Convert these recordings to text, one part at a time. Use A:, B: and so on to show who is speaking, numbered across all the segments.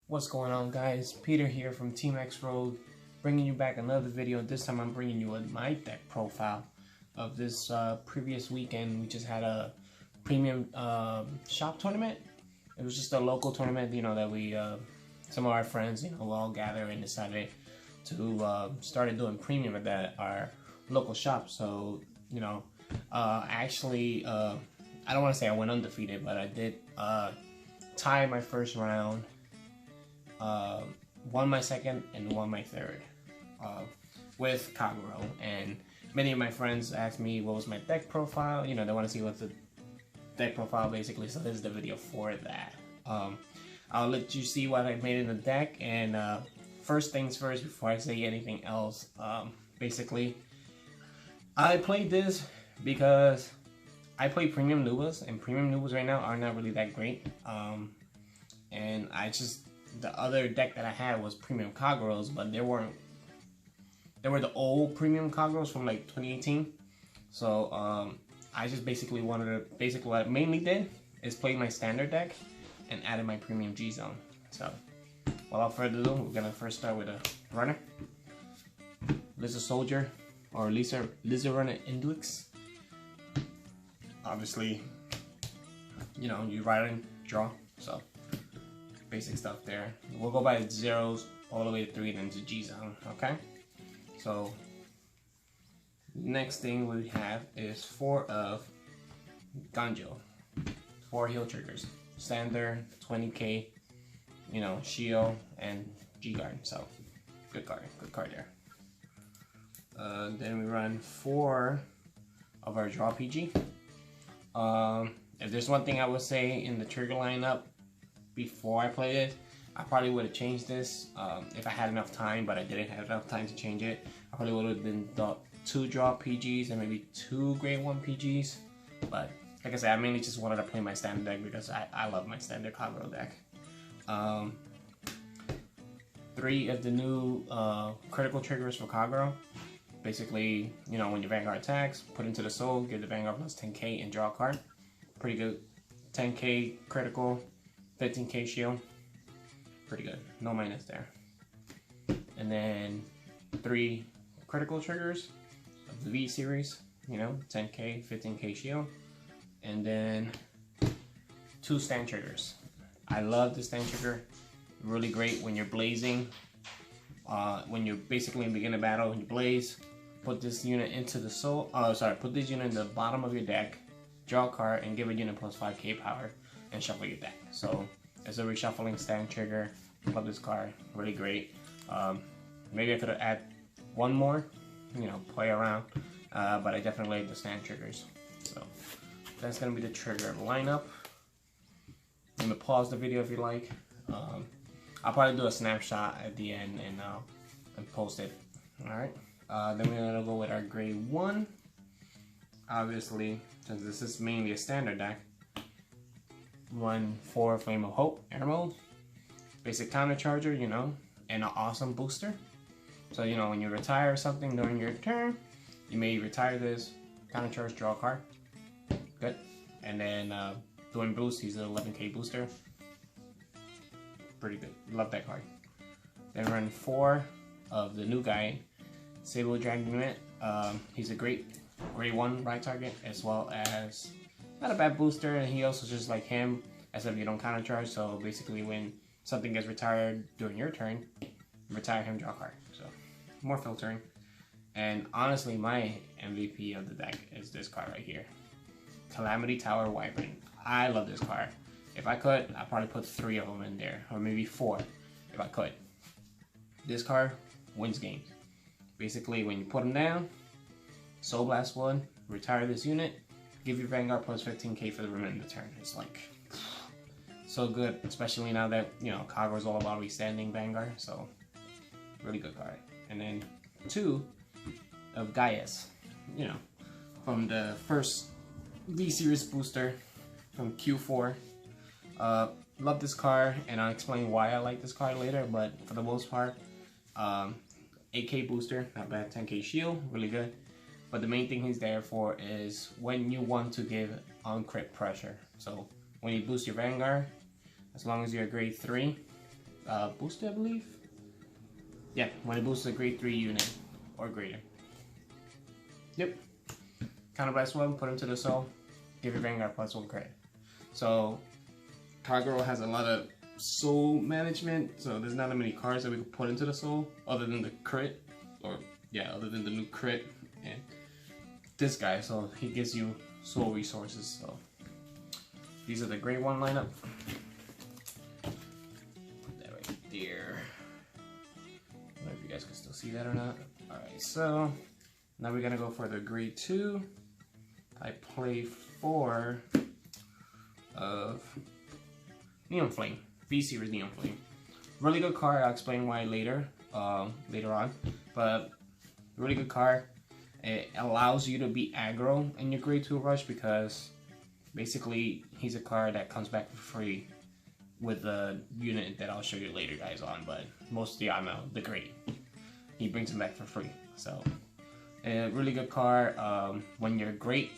A: What's going on, guys? Peter here from Team X Road, bringing you back another video. This time I'm bringing you my deck profile of this previous weekend. We just had a premium shop tournament. It was just a local tournament, that we, some of our friends, we all gathered and decided to started doing premium at our local shop. So, actually, I don't want to say I went undefeated, but I did tie my first round. Won my second and won my third with Kagero, and many of my friends asked me what was my deck profile. They want to see what's the deck profile basically, so this is the video for that. I'll let you see what I made in the deck, and first things first before I say anything else, basically I played this because I play premium Nubas, and premium Nubas right now are not really that great, and the other deck that I had was premium Kageros, but they were the old premium Kageros from like 2018. So I just basically what I mainly did is play my standard deck and added my premium G zone. So without further ado, we're gonna first start with a runner, Lizard Soldier or Lizard Runner Induix. Obviously, you ride and draw, so basic stuff there. We'll go by zeros all the way to 3, then to G zone. Okay, so next thing we have is 4 of Ganjo, 4 heal triggers, standard, 20k, shield and G guard. So good card there. Then we run 4 of our draw PG. If there's one thing I would say in the trigger lineup before I played it, I probably would have changed this if I had enough time, but I didn't have enough time to change it. I probably would have been 2 draw PGs and maybe 2 grade 1 PGs, but like I said, I mainly just wanted to play my standard deck because I love my standard Kagero deck. 3 of the new critical triggers for Kagero. Basically, when your Vanguard attacks, put into the soul, give the Vanguard plus 10k and draw a card. Pretty good. 10k critical, 15k shield. Pretty good. No minus there. And then 3 critical triggers of the V series. 10k, 15k shield. And then 2 stand triggers. I love the stand trigger. Really great when you're blazing. When you're basically in beginner battle and you blaze, put this unit into the soul. Put this unit in the bottom of your deck, draw a card, and give a unit plus 5k power, and shuffle your deck. So it's a reshuffling stand trigger. Love this card, really great. Maybe I could have added 1 more, play around, but I definitely like the stand triggers. So that's gonna be the trigger lineup. I'm gonna pause the video if you like. I'll probably do a snapshot at the end and post it. Alright, then we're gonna go with our grade 1. Obviously, since this is mainly a standard deck, run 4 Flame of Hope air mode, basic counter charger, and an awesome booster. So when you retire something during your turn, you may retire this, counter charge, draw a card. Good. And then doing boost, he's an 11k booster. Pretty good. Love that card. Then run 4 of the new guy, Sable Dragon unit. He's a great grade 1 ride target, as well as not a bad booster, and he also just like him, except you don't counter charge. So basically, when something gets retired during your turn, retire him, draw a card. So more filtering. And honestly, my MVP of the deck is this card right here, Calamity Tower Wyvern. I love this card. If I could, I'd probably put 3 of them in there, or maybe 4 if I could. This card wins games. Basically, when you put them down, Soul Blast 1, retire this unit, give your Vanguard plus 15k for the remainder of the turn. It's like so good, especially now that Kagero is all about restanding Vanguard. So really good card. And then 2 of Gaius, from the first V series booster from Q4. Love this card, and I'll explain why I like this card later, but for the most part, 8k booster, not bad, 10k shield, really good. But the main thing he's there for is when you want to give on crit pressure. So when you boost your Vanguard, as long as you're a grade 3, boosted, I believe. Yeah, when it boosts a grade 3 unit or greater. Yep. Counterblast 1, put him to the soul, give your Vanguard +1 credit. So, Kagero has a lot of soul management, so there's not that many cards that we can put into the soul other than the crit, or yeah, other than the new crit and this guy. So he gives you soul resources. So these are the grade 1 lineup. Put that right there. I don't know if you guys can still see that or not. Alright, so now we're gonna go for the grade 2. I play 4 of Neon Flame, V-Series Neon Flame. Really good card. I'll explain why later on. But really good card. It allows you to be aggro in your grade 2 rush because basically he's a card that comes back for free with the unit that I'll show you later, guys, on. But mostly I know the grade. He brings him back for free. So a really good card. When your great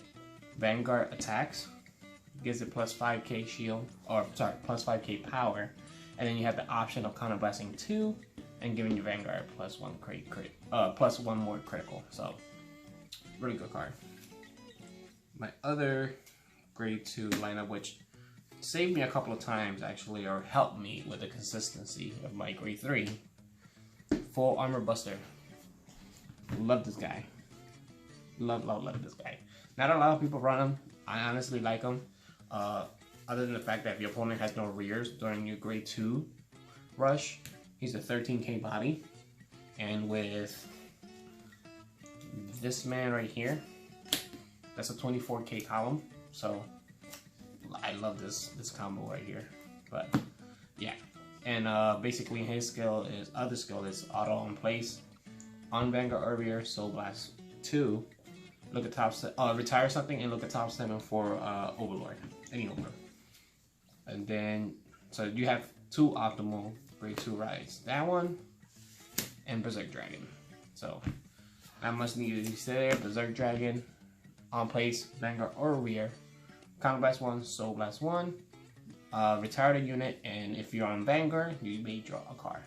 A: Vanguard attacks, gives it plus 5k shield, or sorry, plus 5k power, and then you have the option of counterblasting 2 and giving your Vanguard +1 plus 1 more critical. So really good card. My other grade 2 lineup, which saved me a couple of times actually, or helped me with the consistency of my grade 3, Full Armor Buster. Love this guy. Love this guy. Not a lot of people run him. I honestly like him. Other than the fact that if your opponent has no rears during your grade 2 rush, he's a 13k body. And with this man right here, that's a 24k column. So I love this combo right here. But yeah. And basically his skill is, other skill is auto on place. On Vanguard Earlier, Soul Blast 2. Look at top retire something and look at top 7 for Overlord. Any Overlord. And then, so you have 2 optimal grade 2 rides. That one and Berserk Dragon. So not much needed to say there. Berserk Dragon on place, Vanguard or rear. Counterblast 1, Soul Blast 1. Retire the unit, and if you're on Vanguard, you may draw a card.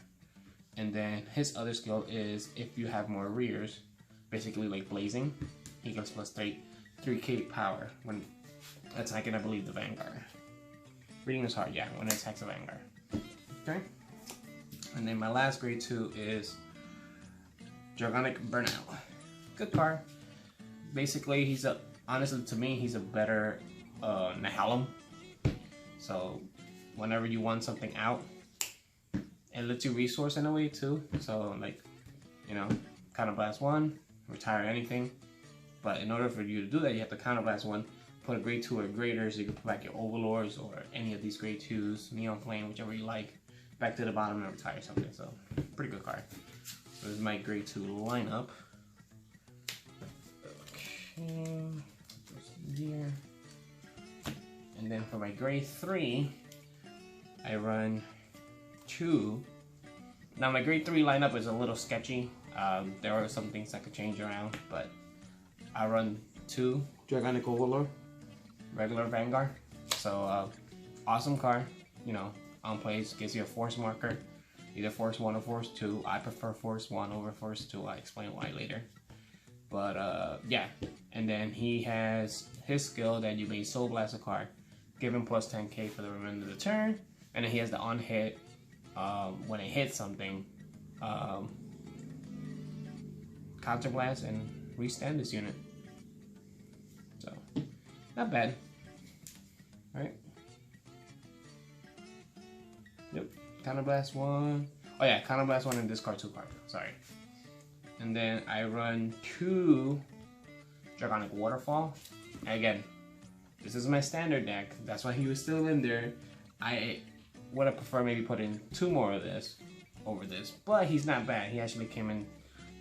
A: And then his other skill is if you have more rears, basically like Blazing, he gets plus 3k power when attacking, I believe, the Vanguard. Reading is hard, yeah, when it attacks a Vanguard. Okay? And then my last grade 2 is Dragonic Burnout. Good card. Basically, he's a, honestly to me, he's a better Nahalem. So whenever you want something out, it lets you resource in a way too. So like, you know, counterblast 1, retire anything. But in order for you to do that, you have to counterblast 1, put a grade 2 or greater, so you can put back your Overlords or any of these grade 2s, Neon Flame, whichever you like, back to the bottom and retire something. So pretty good card. So this is my grade 2 lineup. Okay, here. And then for my grade 3, I run 2. Now my grade 3 lineup is a little sketchy. There are some things that could change around, but I run 2 Dragonic Overlord, regular Vanguard. So awesome card, you know, on place, gives you a force marker, either force 1 or force 2. I prefer force 1 over force 2. I explain why later. But yeah, and then he has his skill that you may Soul Blast a card, give him plus 10k for the remainder of the turn, and then he has the on hit, when it hits something, counter blast and restand this unit. So not bad, right? Yep, counter blast 1. Oh yeah, counter blast 1 and discard 2 cards. Sorry. And then I run 2 Dragonic Waterfall. Again, this is my standard deck. That's why he was still in there. I would have preferred maybe putting 2 more of this over this, but he's not bad. He actually came in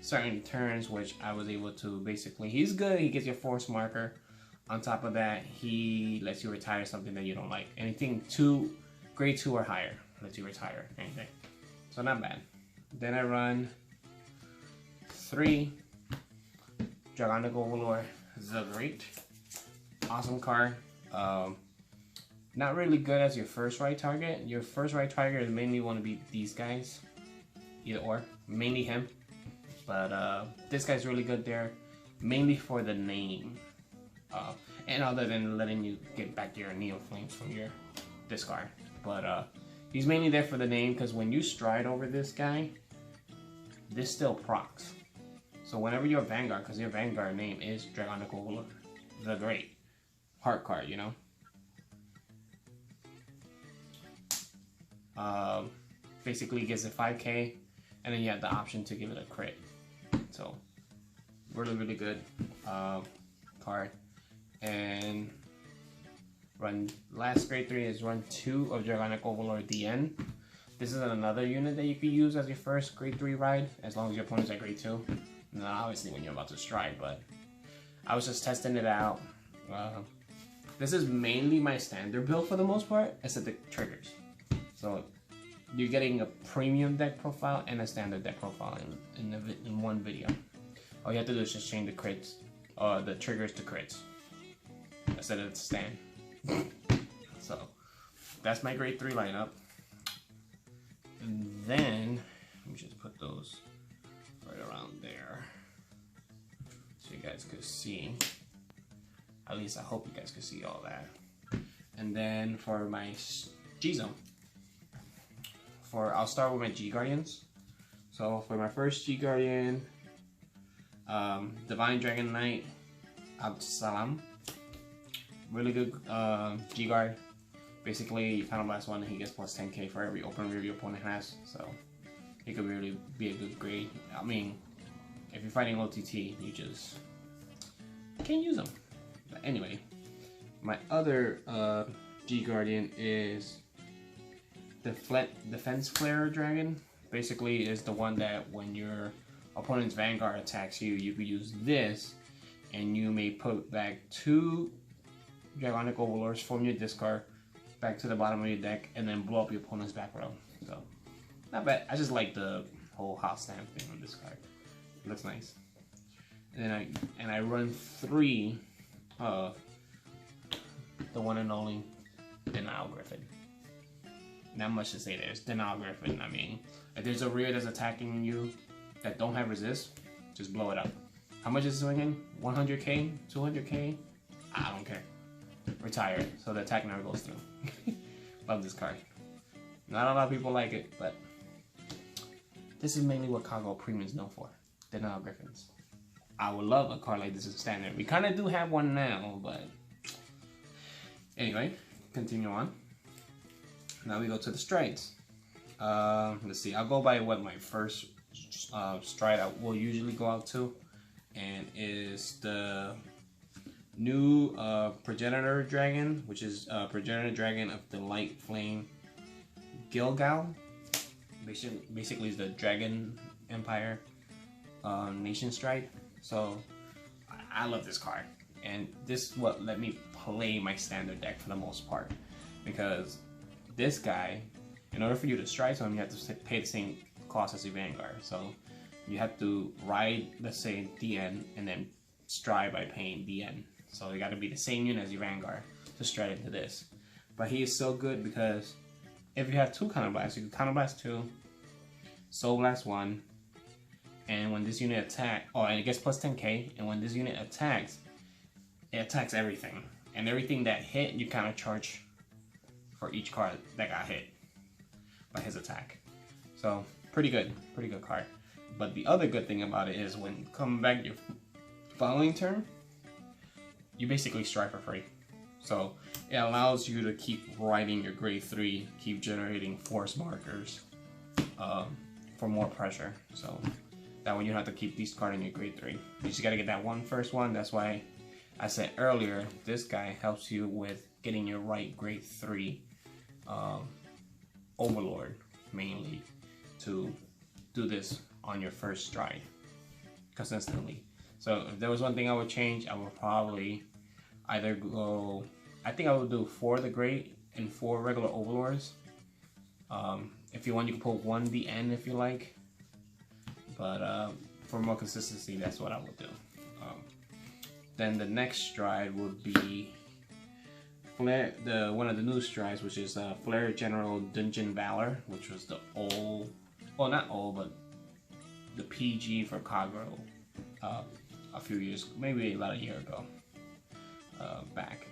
A: certain turns, which I was able to basically, he's good. He gets your force marker. On top of that, he lets you retire something that you don't like. Anything grade 2 or higher lets you retire anything. So not bad. Then I run 3 Dragonic Overlord, the Great. Awesome card. Not really good as your first right target. Your first right target is mainly want to be these guys, either or, mainly him. But this guy's really good there, mainly for the name, and other than letting you get back your Neo Flames from your discard. But he's mainly there for the name, because when you stride over this guy, this still procs. So whenever you're Vanguard, because your Vanguard name is Dragonic Overlord the Great, heart card, you know. Basically gives it 5k, and then you have the option to give it a crit. So really good card. And last grade 3 is run 2 of Dragonic Overlord DN. This is another unit that you can use as your first grade 3 ride, as long as your opponent's at grade 2. And obviously when you're about to stride, but I was just testing it out. This is mainly my standard build for the most part, except the triggers. So you're getting a premium deck profile and a standard deck profile in one video. All you have to do is just change the crits, the triggers to crits, instead of the stand. So that's my grade 3 lineup. And then let me just put those right around there so you guys could see. At least I hope you guys could see all that. And then for my G zone, I'll start with my G Guardians. So for my first G Guardian, Divine Dragon Knight Absalam. Really good G Guard. Basically, you Final Blast 1 and he gets plus 10k for every open rear your opponent has. So he could really be a good grade. I mean, if you're fighting OTT, you just can't use them. But anyway, my other G Guardian is the Defense Flare Dragon. Basically, is the one that when your opponent's Vanguard attacks you, you could use this, and you may put back 2 Dragonic Overlords from your discard back to the bottom of your deck, and then blow up your opponent's back row. So, not bad. I just like the whole hot stamp thing on this card. It looks nice. And then I run 3 of the one and only Denial Griffin. Not much to say there. It's Denial Griffin. I mean, if there's a rear that's attacking you that don't have resist, just blow it up. How much is it swinging? 100k? 200k? I don't care. Retire, so the attack never goes through. Love this card. Not a lot of people like it, but this is mainly what Kagero Premium is known for. Denial Griffins. I would love a card like this as standard. We kind of do have one now, but anyway, continue on. Now we go to the strides. Let's see, I'll go by what my first stride I will usually go out to, and is the new Progenitor Dragon, which is Progenitor Dragon of the Light Flame Gilgal. Basically is the Dragon Empire Nation Stride. So I love this card, and this is what let me play my standard deck for the most part, because this guy, in order for you to stride to him, you have to pay the same cost as your Vanguard. So you have to ride, let's say, DN, and then stride by paying DN. So you got to be the same unit as your Vanguard to stride into this. But he is so good because if you have 2 Counter Blasts, you can Counter Blast 2, Soul Blast 1, and when this unit attacks, and it gets plus 10k, and when this unit attacks, it attacks everything. And everything that hit, you kind of charge for each card that got hit by his attack. So pretty good card. But the other good thing about it is when coming back your following turn, you basically strike for free. So it allows you to keep riding your grade 3, keep generating force markers for more pressure. So that way you don't have to keep these cards in your grade 3. You just gotta get that first one. That's why I said earlier, this guy helps you with getting your right grade 3 Overlord mainly to do this on your first stride consistently. So if there was one thing I would change, I would probably either go, I think I would do 4 the Great and 4 regular Overlords. If you want, you can put 1 DN if you like, but for more consistency, that's what I would do. Then the next stride would be Flare, one of the new strides, which is Flare General Dungeon Valor, which was the old, well not old, but the PG for Kagero a few years, maybe about a year ago back.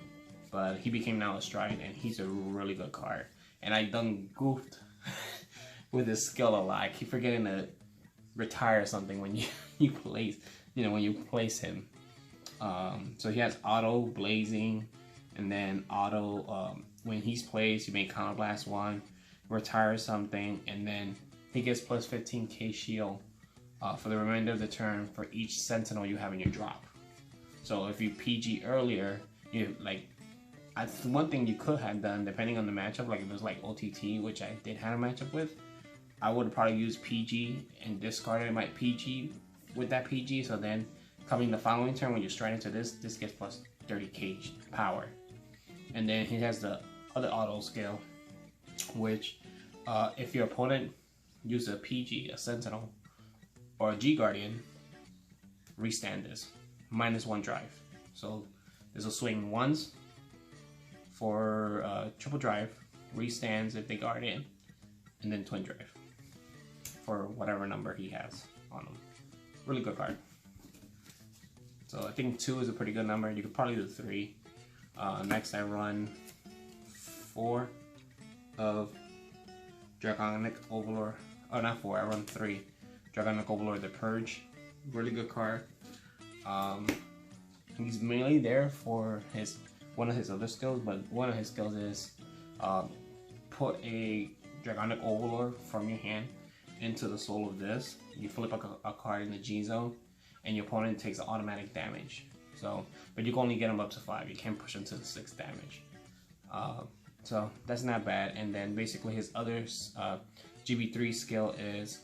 A: But he became now a stride, and he's a really good card. And I done goofed with his skill a lot. I keep forgetting to retire something when you place, when you place him. So he has auto blazing, and then auto when he's placed, you make counterblast 1, retire something, and then he gets plus 15k shield for the remainder of the turn for each sentinel you have in your drop. So if you PG earlier, you like. One thing you could have done, depending on the matchup, like if it was like OTT, which I did have a matchup with, I would have probably used PG and discarded my PG with that PG. So then, coming the following turn, when you stride into this gets plus 30k power. And then he has the other auto skill, which if your opponent uses a PG, a Sentinel, or a G Guardian, restand this, -1 drive. So this will swing once for triple drive, restands if they guard in, and then twin drive for whatever number he has on him. Really good card. So I think 2 is a pretty good number. You could probably do 3. Next I run 4 of Draconic Overlord. Oh, not 4, I run 3. Draconic Overlord the Purge. Really good card. He's mainly there for one of his other skills, but one of his skills is put a Draconic Overlord from your hand into the soul of this. You flip a card in the G zone, and your opponent takes automatic damage. So, but you can only get him up to 5. You can't push him to the 6 damage. So that's not bad. And then basically his other GB3 skill is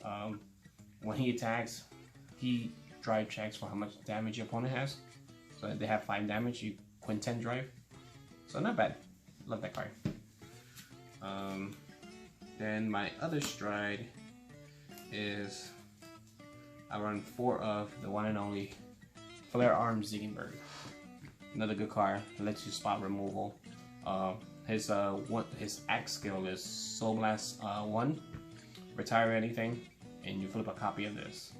A: when he attacks, he drive checks for how much damage your opponent has. So if they have 5 damage, you quintet drive. So not bad. Love that card. Then my other stride is I run 4 of the one and only Flare Arm Ziegenberg. Another good card. Lets you spot removal. His axe skill is Soul Blast 1. Retire anything, and you flip a copy of this.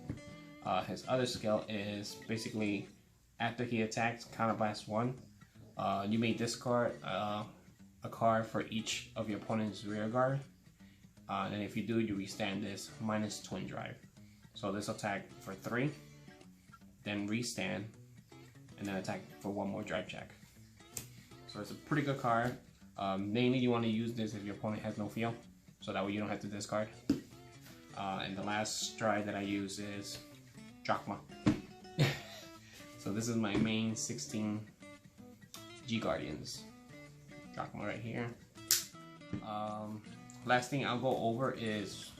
A: His other skill is basically after he attacks, counterblast 1. You may discard a card for each of your opponent's rear guard. And if you do, you restand this minus twin drive. So this attack for 3, then restand, and then attack for 1 more drive check. So it's a pretty good card. Mainly you want to use this if your opponent has no field, so that way you don't have to discard. And the last stride that I use is Drachma. So this is my main 16 G Guardians. Drachma right here. Last thing I'll go over is,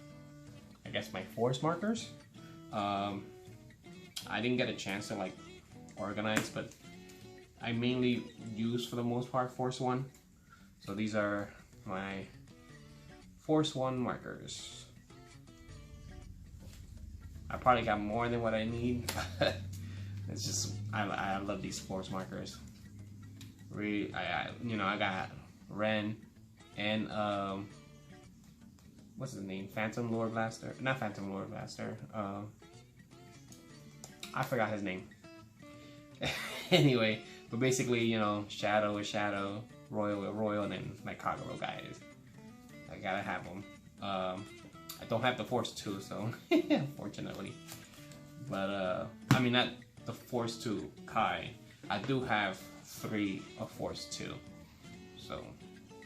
A: I guess, my force markers. I didn't get a chance to like organize, but I mainly use for the most part Force 1. So these are my Force 1 markers. I probably got more than what I need, but it's just I love these Force markers. Really, I got Ren and what's his name? Phantom Lord Blaster? Not Phantom Lord Blaster. I forgot his name. Anyway, but basically, Shadow is Shadow, Royal is Royal, and then my Kagero guy is. I gotta have them. I don't have the Force 2, so unfortunately. But I mean, not the Force 2 Kai. I do have 3 of Force 2. So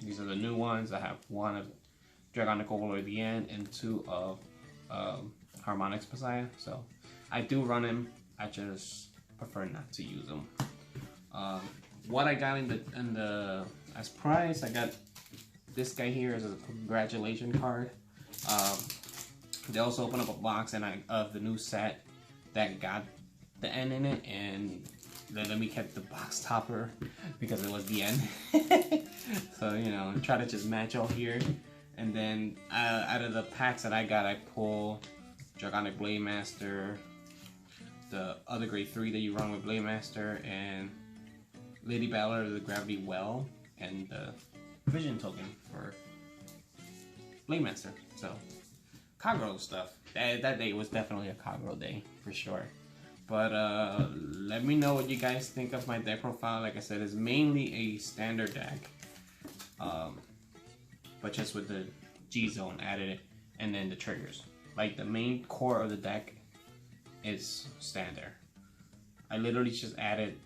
A: these are the new ones. I have 1 of Draconic Overlord at the end and 2 of Harmonix Messiah. So I do run him. I just prefer not to use them. What I got in the as prize, I got this guy here as a congratulation card. They also opened up a box of the new set that got the N in it, and they let me keep the box topper because it was the N. So try to just match all here. And then out of the packs that I got, I pull Draconic Blade Master, the other grade 3 that you run with Blade Master, and Lady Ballard of the Gravity Well, and the vision token for Blade Master. So Kagero stuff. That day was definitely a Kagero day for sure. But let me know what you guys think of my deck profile. Like I said, it's mainly a standard deck, but just with the G zone added and then the triggers. Like the main core of the deck is standard. I literally just added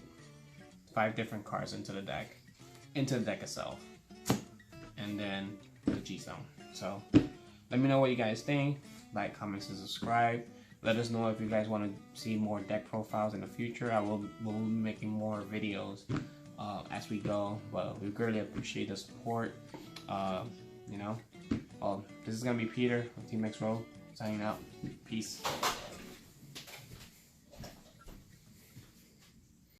A: 5 different cards into the deck itself, and then the G zone. So let me know what you guys think. Like, comment, and subscribe. Let us know if you guys want to see more deck profiles in the future. We'll be making more videos as we go. But we greatly appreciate the support. You know, this is gonna be Peter of Team X Road signing out. Peace.